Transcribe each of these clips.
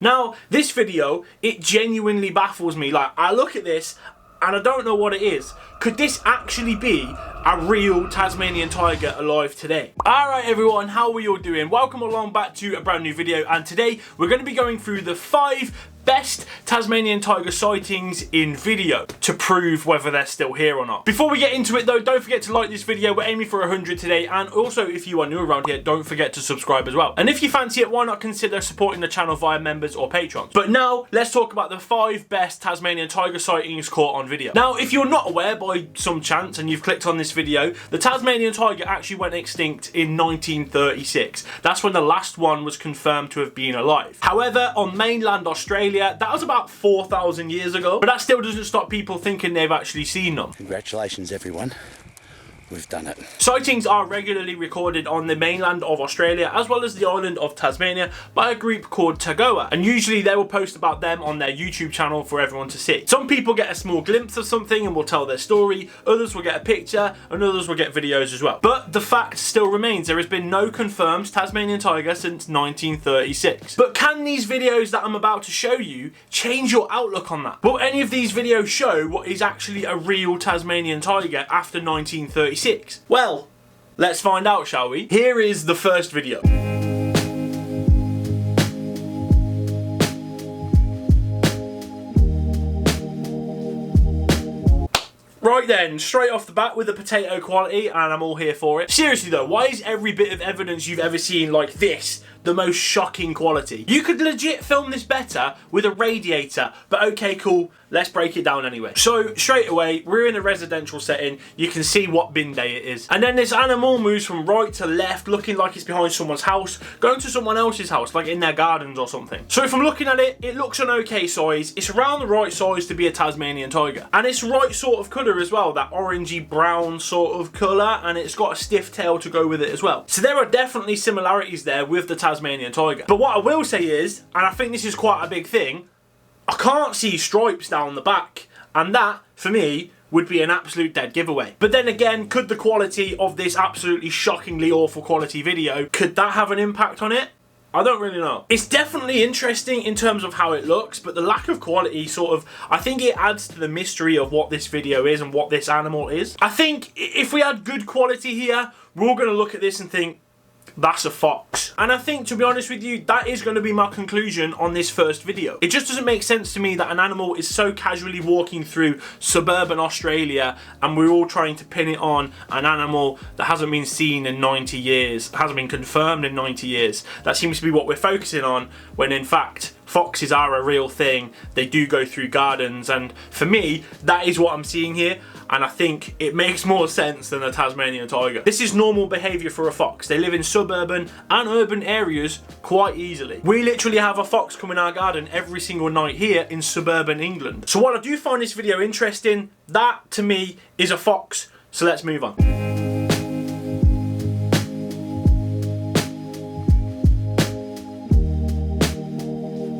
Now, this video, it genuinely baffles me. Like, I look at this and I don't know what it is. Could this actually be a real Tasmanian tiger alive today? Alright everyone, how are you all doing? Welcome along back to a brand new video, and today we're going to be going through the 5 best Tasmanian tiger sightings in video to prove whether they're still here or not. Before we get into it though, don't forget to like this video. We're aiming for 100 today, and also if you are new around here, don't forget to subscribe as well. And if you fancy it, why not consider supporting the channel via members or patrons. But now, let's talk about the 5 best Tasmanian tiger sightings caught on video. Now, if you're not aware by some chance and you've clicked on this video, the Tasmanian tiger actually went extinct in 1936. That's when the last one was confirmed to have been alive. However, on mainland Australia, that was about 4,000 years ago, but that still doesn't stop people thinking they've actually seen them. Congratulations everyone, we've done it. Sightings are regularly recorded on the mainland of Australia as well as the island of Tasmania by a group called Tagoa, and usually they will post about them on their YouTube channel for everyone to see. Some people get a small glimpse of something and will tell their story, others will get a picture, and others will get videos as well. But the fact still remains, there has been no confirmed Tasmanian tiger since 1936. But can these videos that I'm about to show you change your outlook on that? Will any of these videos show what is actually a real Tasmanian tiger after 1936? Well, let's find out, shall we? Here is the first video. Right then, straight off the bat with the potato quality, and I'm all here for it. Seriously though, why is every bit of evidence you've ever seen like this the most shocking quality? You could legit film this better with a radiator, but okay, cool, let's break it down anyway. So straight away, we're in a residential setting. You can see what bin day it is. And then this animal moves from right to left, looking like it's behind someone's house, going to someone else's house, like in their gardens or something. So if I'm looking at it, it looks an okay size. It's around the right size to be a Tasmanian tiger. And it's right sort of colour as well, that orangey brown sort of colour, and it's got a stiff tail to go with it as well. So there are definitely similarities there with the Tasmanian tiger. But what I will say is, and I think this is quite a big thing, I can't see stripes down the back, and that, for me, would be an absolute dead giveaway. But then again, could the quality of this absolutely shockingly awful quality video, could that have an impact on it? I don't really know. It's definitely interesting in terms of how it looks, but the lack of quality sort of, I think it adds to the mystery of what this video is and what this animal is. I think if we had good quality here, we're all going to look at this and think, that's a fox. And I think, to be honest with you, that is going to be my conclusion on this first video. It just doesn't make sense to me that an animal is so casually walking through suburban Australia and we're all trying to pin it on an animal that hasn't been seen in 90 years, hasn't been confirmed in 90 years. That seems to be what we're focusing on, when in fact, foxes are a real thing. They do go through gardens, and for me, that is what I'm seeing here, and I think it makes more sense than a Tasmanian tiger. This is normal behaviour for a fox. They live in suburban and urban areas quite easily. We literally have a fox come in our garden every single night here in suburban England. So while I do find this video interesting, that to me is a fox. So let's move on.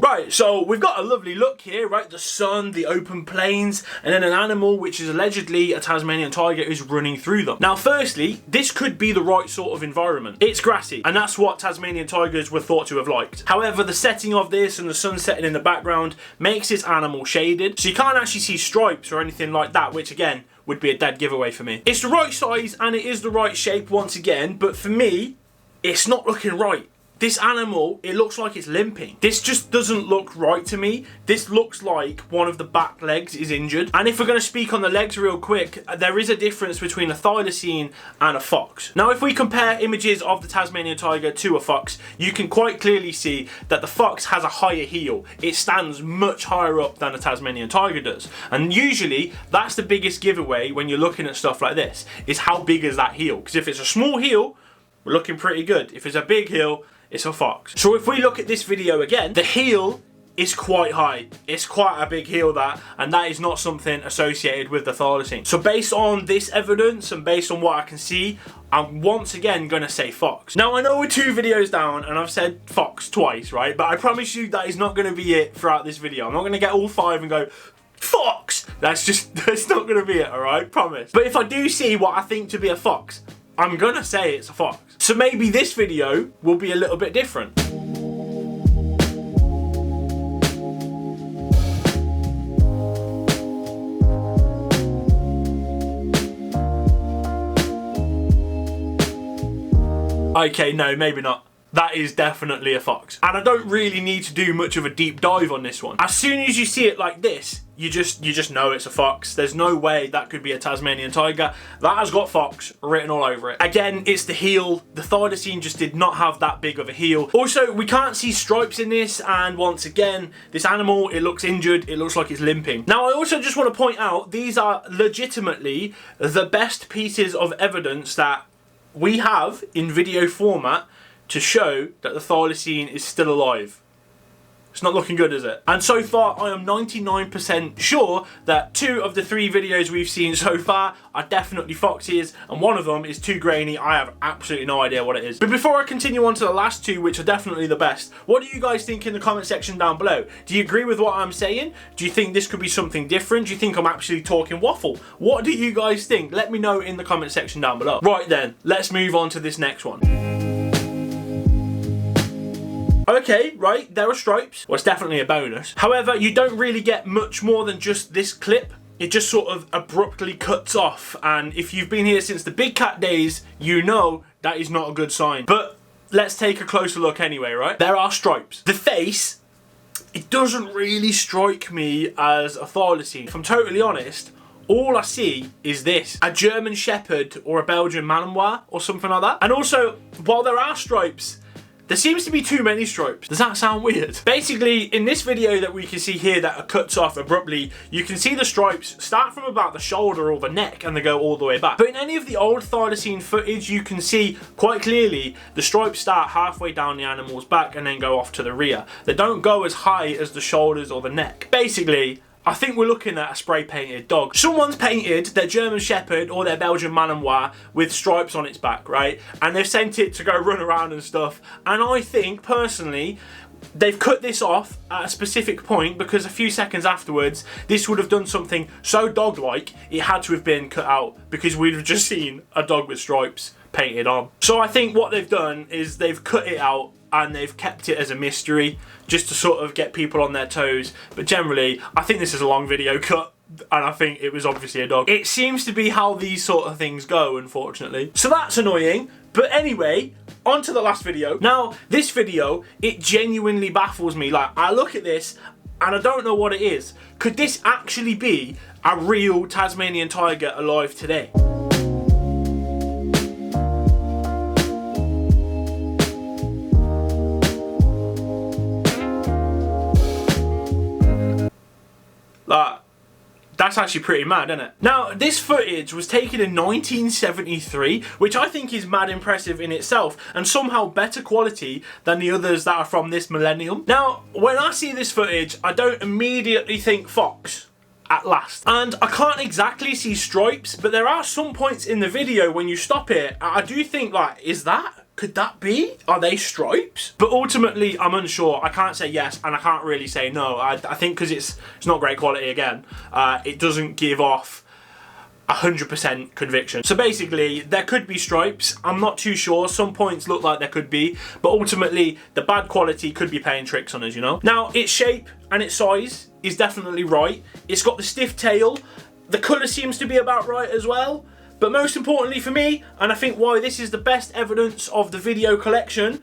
Right, so we've got a lovely look here, right? The sun, the open plains, and then an animal which is allegedly a Tasmanian tiger is running through them. Now, firstly, this could be the right sort of environment. It's grassy, and that's what Tasmanian tigers were thought to have liked. However, the setting of this and the sun setting in the background makes this animal shaded, so you can't actually see stripes or anything like that, which again, would be a dead giveaway for me. It's the right size and it is the right shape once again, but for me, it's not looking right. This animal, it looks like it's limping. This just doesn't look right to me. This looks like one of the back legs is injured. And if we're going to speak on the legs real quick, there is a difference between a Thylacine and a fox. Now, if we compare images of the Tasmanian tiger to a fox, you can quite clearly see that the fox has a higher heel. It stands much higher up than a Tasmanian tiger does. And usually, that's the biggest giveaway when you're looking at stuff like this, is how big is that heel? Because if it's a small heel, we're looking pretty good. If it's a big heel, it's a fox. So if we look at this video again, the heel is quite high. It's quite a big heel, that, and that is not something associated with the Thylacine. So based on this evidence and based on what I can see, I'm once again going to say fox. Now, I know we're 2 videos down and I've said fox twice, right? But I promise you that is not going to be it throughout this video. I'm not going to get all 5 and go, fox! That's not going to be it, alright? Promise. But if I do see what I think to be a fox, I'm going to say it's a fox. So maybe this video will be a little bit different. Okay, no, maybe not. That is definitely a fox. And I don't really need to do much of a deep dive on this one. As soon as you see it like this, you just know it's a fox. There's no way that could be a Tasmanian tiger. That has got fox written all over it. Again, it's the heel. The Thylacine just did not have that big of a heel. Also, we can't see stripes in this, and once again, this animal, it looks injured. It looks like it's limping. Now, I also just want to point out, these are legitimately the best pieces of evidence that we have in video format to show that the Thylacine is still alive. It's not looking good, is it? And so far, I am 99% sure that 2 of the 3 videos we've seen so far are definitely foxes, and one of them is too grainy. I have absolutely no idea what it is. But before I continue on to the last 2, which are definitely the best, what do you guys think in the comment section down below? Do you agree with what I'm saying? Do you think this could be something different? Do you think I'm actually talking waffle? What do you guys think? Let me know in the comment section down below. Right then, let's move on to this next one. Okay, right, there are stripes. Well, it's definitely a bonus. However, you don't really get much more than just this clip. It just sort of abruptly cuts off. And if you've been here since the big cat days, you know that is not a good sign. But let's take a closer look anyway, right? There are stripes. The face, it doesn't really strike me as a Thylacine. If I'm totally honest, all I see is this. A German Shepherd or a Belgian Malinois or something like that. And also, while there are stripes, there seems to be too many stripes. Does that sound weird? Basically, in this video that we can see here that cuts off abruptly, you can see the stripes start from about the shoulder or the neck and they go all the way back. But in any of the old Thylacine footage, you can see quite clearly the stripes start halfway down the animal's back and then go off to the rear. They don't go as high as the shoulders or the neck. Basically, I think we're looking at a spray painted dog. Someone's painted their German Shepherd or their Belgian Malinois with stripes on its back, right? And they've sent it to go run around and stuff. And I think, personally, they've cut this off at a specific point because a few seconds afterwards, this would have done something so dog-like, it had to have been cut out because we'd have just seen a dog with stripes painted on. So I think what they've done is they've cut it out and they've kept it as a mystery just to sort of get people on their toes. But generally, I think this is a long video cut and I think it was obviously a dog. It seems to be how these sort of things go, unfortunately. So that's annoying. But anyway, on to the last video. Now, this video, it genuinely baffles me. Like, I look at this and I don't know what it is. Could this actually be a real Tasmanian tiger alive today? That's actually pretty mad, isn't it? Now, this footage was taken in 1973, which I think is mad impressive in itself, and somehow better quality than the others that are from this millennium. Now, when I see this footage, I don't immediately think fox at last. And I can't exactly see stripes, but there are some points in the video when you stop it, I do think, like, could that be? Are they stripes? But ultimately, I'm unsure. I can't say yes, and I can't really say no. I think because it's not great quality again, it doesn't give off 100% conviction. So basically, there could be stripes. I'm not too sure. Some points look like there could be, but ultimately, the bad quality could be playing tricks on us, you know? Now, its shape and its size is definitely right. It's got the stiff tail. The colour seems to be about right as well. But most importantly for me, and I think why this is the best evidence of the video collection,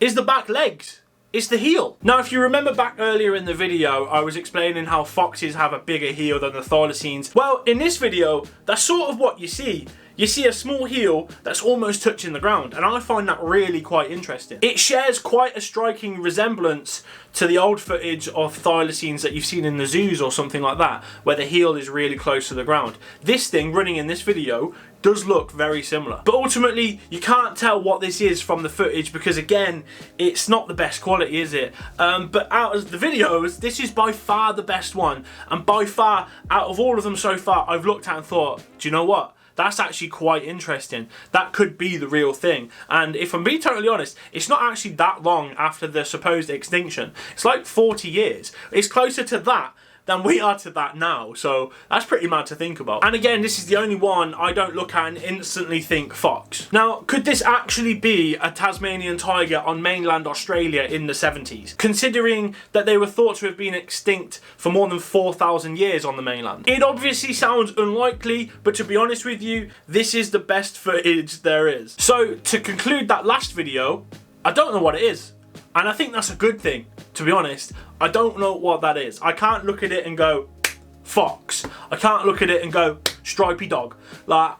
is the back legs. It's the heel. Now, if you remember back earlier in the video, I was explaining how foxes have a bigger heel than the Thylacines. Well, in this video, that's sort of what you see. You see a small heel that's almost touching the ground, and I find that really quite interesting. It shares quite a striking resemblance to the old footage of Thylacines that you've seen in the zoos or something like that, where the heel is really close to the ground. This thing running in this video does look very similar. But ultimately, you can't tell what this is from the footage because, again, it's not the best quality, is it? But out of the videos, this is by far the best one. And by far, out of all of them so far, I've looked at and thought, do you know what? That's actually quite interesting. That could be the real thing. And if I'm being totally honest, it's not actually that long after the supposed extinction. It's like 40 years. It's closer to that than we are to that now. So that's pretty mad to think about. And again, this is the only one I don't look at and instantly think fox. Now, could this actually be a Tasmanian tiger on mainland Australia in the 70s? Considering that they were thought to have been extinct for more than 4,000 years on the mainland. It obviously sounds unlikely, but to be honest with you, this is the best footage there is. So to conclude that last video, I don't know what it is. And I think that's a good thing, to be honest. I don't know what that is. I can't look at it and go, fox. I can't look at it and go, stripy dog. Like,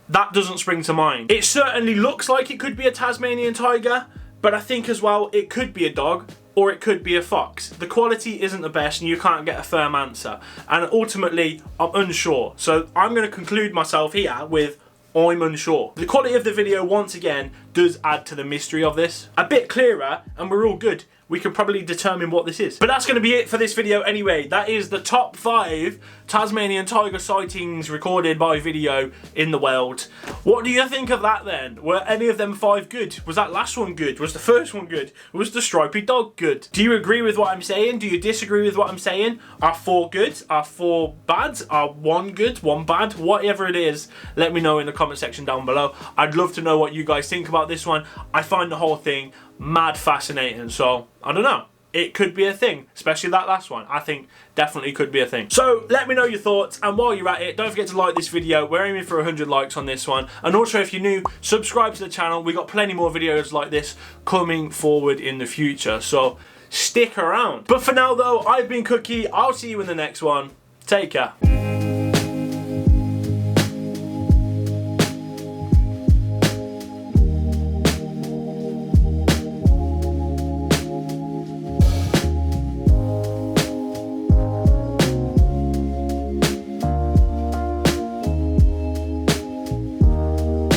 that doesn't spring to mind. It certainly looks like it could be a Tasmanian tiger, but I think as well, it could be a dog or it could be a fox. The quality isn't the best and you can't get a firm answer. And ultimately, I'm unsure. So I'm going to conclude myself here with I'm unsure. The quality of the video, once again, does add to the mystery of this. A bit clearer, and we're all good. We can probably determine what this is. But that's going to be it for this video anyway. That is the top 5 Tasmanian tiger sightings recorded by video in the world. What do you think of that then? Were any of them 5 good? Was that last one good? Was the first one good? Was the stripy dog good? Do you agree with what I'm saying? Do you disagree with what I'm saying? Are 4 good? Are 4 bad? Are 1 good? 1 bad? Whatever it is, let me know in the comment section down below. I'd love to know what you guys think about this one. I find the whole thing mad fascinating, so I don't know, it could be a thing, especially that last one. I think definitely could be a thing. So let me know your thoughts, and while you're at it, don't forget to like this video. We're aiming for 100 likes on this one, and also if you're new, subscribe to the channel. We got plenty more videos like this coming forward in the future, so stick around. But for now though, I've been Cookie. I'll see you in the next one. Take care.